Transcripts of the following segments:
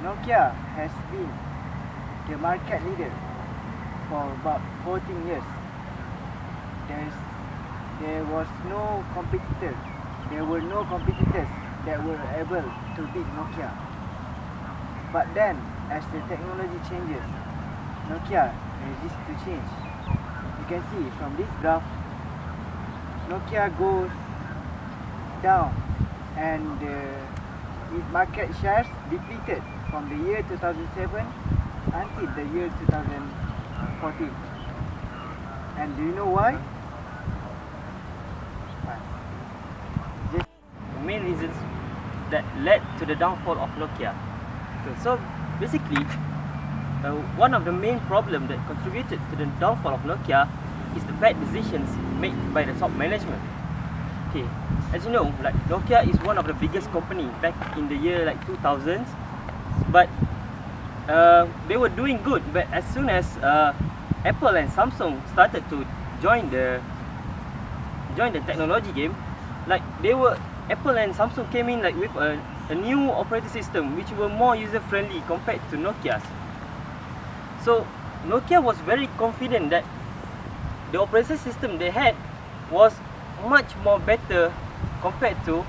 Nokia has been the market leader for about 14 years. There was no competitor. There were no competitors that were able to beat Nokia. But then, as the technology changes, Nokia resists to change. You can see from this graph, Nokia goes down and its market shares depleted from the year 2007 until the year 2014. And do you know why? The main reasons that led to the downfall of Nokia. So basically, one of the main problems that contributed to the downfall of Nokia is the bad decisions made by the top management. Okay, as you know, like Nokia is one of the biggest company back in the year like 2000s, but they were doing good. But as soon as Apple and Samsung started to join the technology game, like Apple and Samsung came in like with a new operating system which were more user friendly compared to Nokia's. So Nokia was very confident that the operating system they had was much more better compared to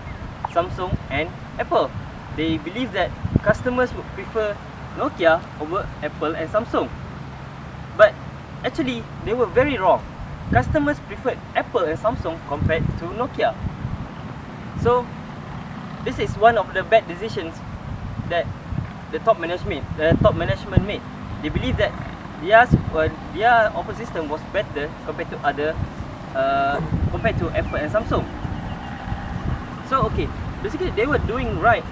Samsung and Apple. They believed that customers would prefer Nokia over Apple and Samsung. But actually, they were very wrong. Customers preferred Apple and Samsung compared to Nokia. So this is one of the bad decisions that the top management made. They believe that their operating system was better compared to compared to Apple and Samsung. So okay, basically they were doing right.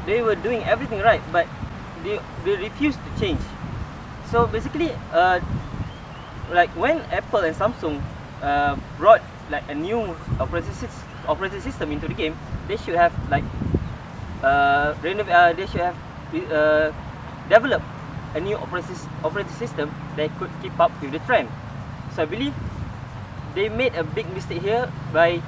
They were doing everything right, but they refused to change. So basically, like when Apple and Samsung brought like a new operating system into the game, they should have like developed a new operating system that could keep up with the trend. So I believe they made a big mistake here by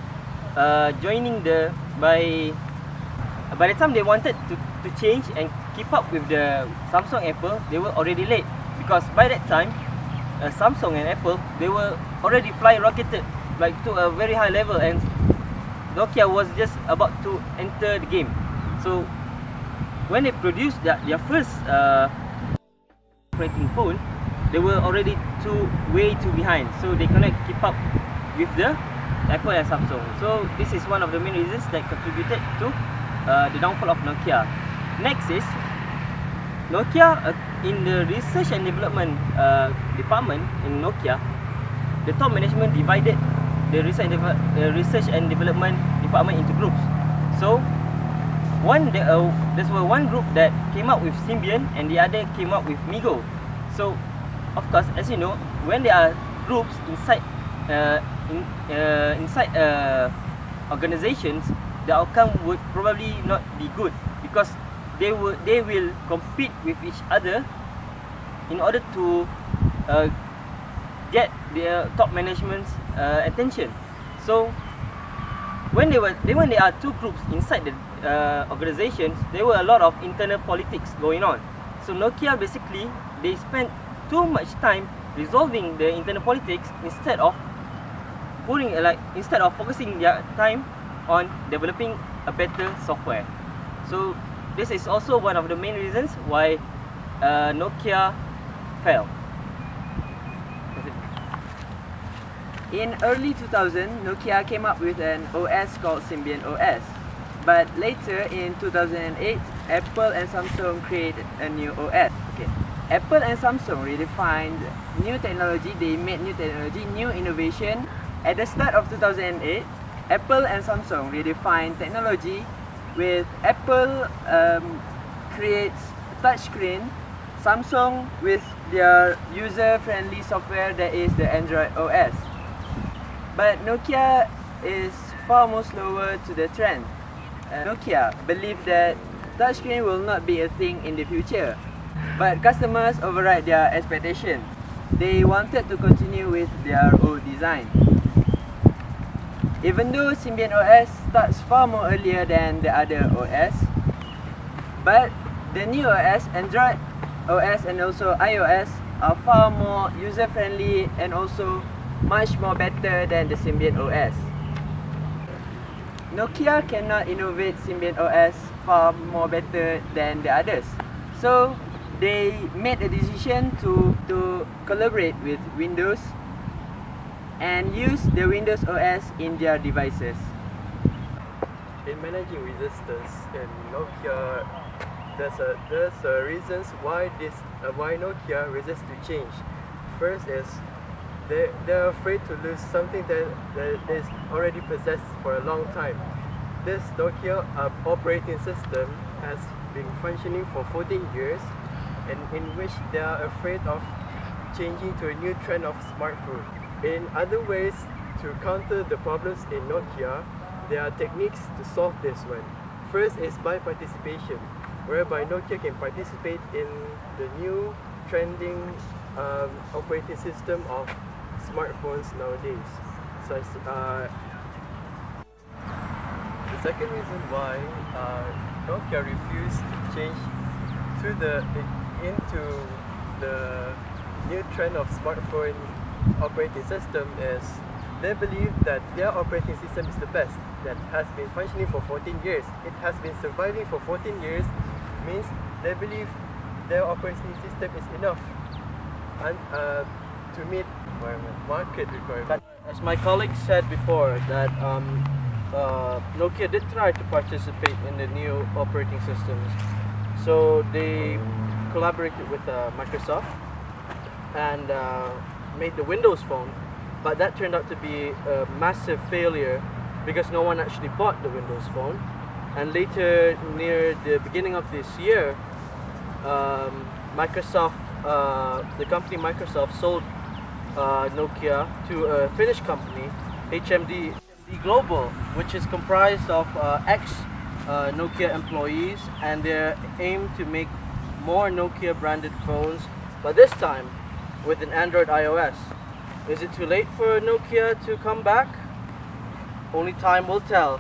by the time they wanted to change and keep up with the Samsung and Apple, they were already late, because by that time Samsung and Apple, they were already fly rocketed like to a very high level, and Nokia was just about to enter the game. So when they produced their first operating phone, they were already way too behind, so they cannot keep up with the Apple and Samsung. So this is one of the main reasons that contributed to the downfall of Nokia. Next is Nokia, in the research and development department in Nokia, the top management divided the research and development department into groups. So there's one group that came up with Symbian and the other came up with Migo. So of course, as you know, when there are groups inside organizations, the outcome would probably not be good, because they will compete with each other in order to get their top management's attention. So when there are two groups inside the organizations, there were a lot of internal politics going on. So Nokia basically, they spent too much time resolving the internal politics instead of focusing their time on developing a better software. So this is also one of the main reasons why Nokia fell. In early 2000, Nokia came up with an OS called Symbian OS. But later in 2008, Apple and Samsung created a new OS. Okay. Apple and Samsung redefined new technology. They made new technology, new innovation. At the start of 2008, Apple and Samsung redefined technology, with Apple creates touchscreen, Samsung with their user-friendly software, that is the Android OS. But Nokia is far more slower to the trend. Nokia believed that touchscreen will not be a thing in the future, but customers override their expectations. They wanted to continue with their old design. Even though Symbian OS starts far more earlier than the other OS, but The new OS, Android OS and also iOS, are far more user-friendly and also much more better than the Symbian OS. Nokia cannot innovate Symbian OS far more better than the others. So they made a decision to collaborate with Windows and use the Windows OS in their devices. In managing resistance in Nokia, there's reasons why Nokia resists to change. First is they're afraid to lose something that is already possessed for a long time. This Nokia operating system has been functioning for 14 years, and in which they are afraid of changing to a new trend of smartphone. In other ways to counter the problems in Nokia, there are techniques to solve this one. First is by participation, whereby Nokia can participate in the new trending operating system of smartphones nowadays. So the second reason why Nokia refused to change into the new trend of smartphone operating system is they believe that their operating system is the best, that has been functioning for 14 years. It has been surviving for 14 years, means they believe their operating system is enough and to meet market requirements. As my colleague said before, that Nokia did try to participate in the new operating systems. So they collaborated with Microsoft and made the Windows Phone, but that turned out to be a massive failure because no one actually bought the Windows Phone. And later, near the beginning of this year, Microsoft, the company Microsoft, sold Nokia to a Finnish company, HMD Global, which is comprised of ex-Nokia employees, and they aim to make more Nokia branded phones, but this time with an Android iOS. Is it too late for Nokia to come back? Only time will tell.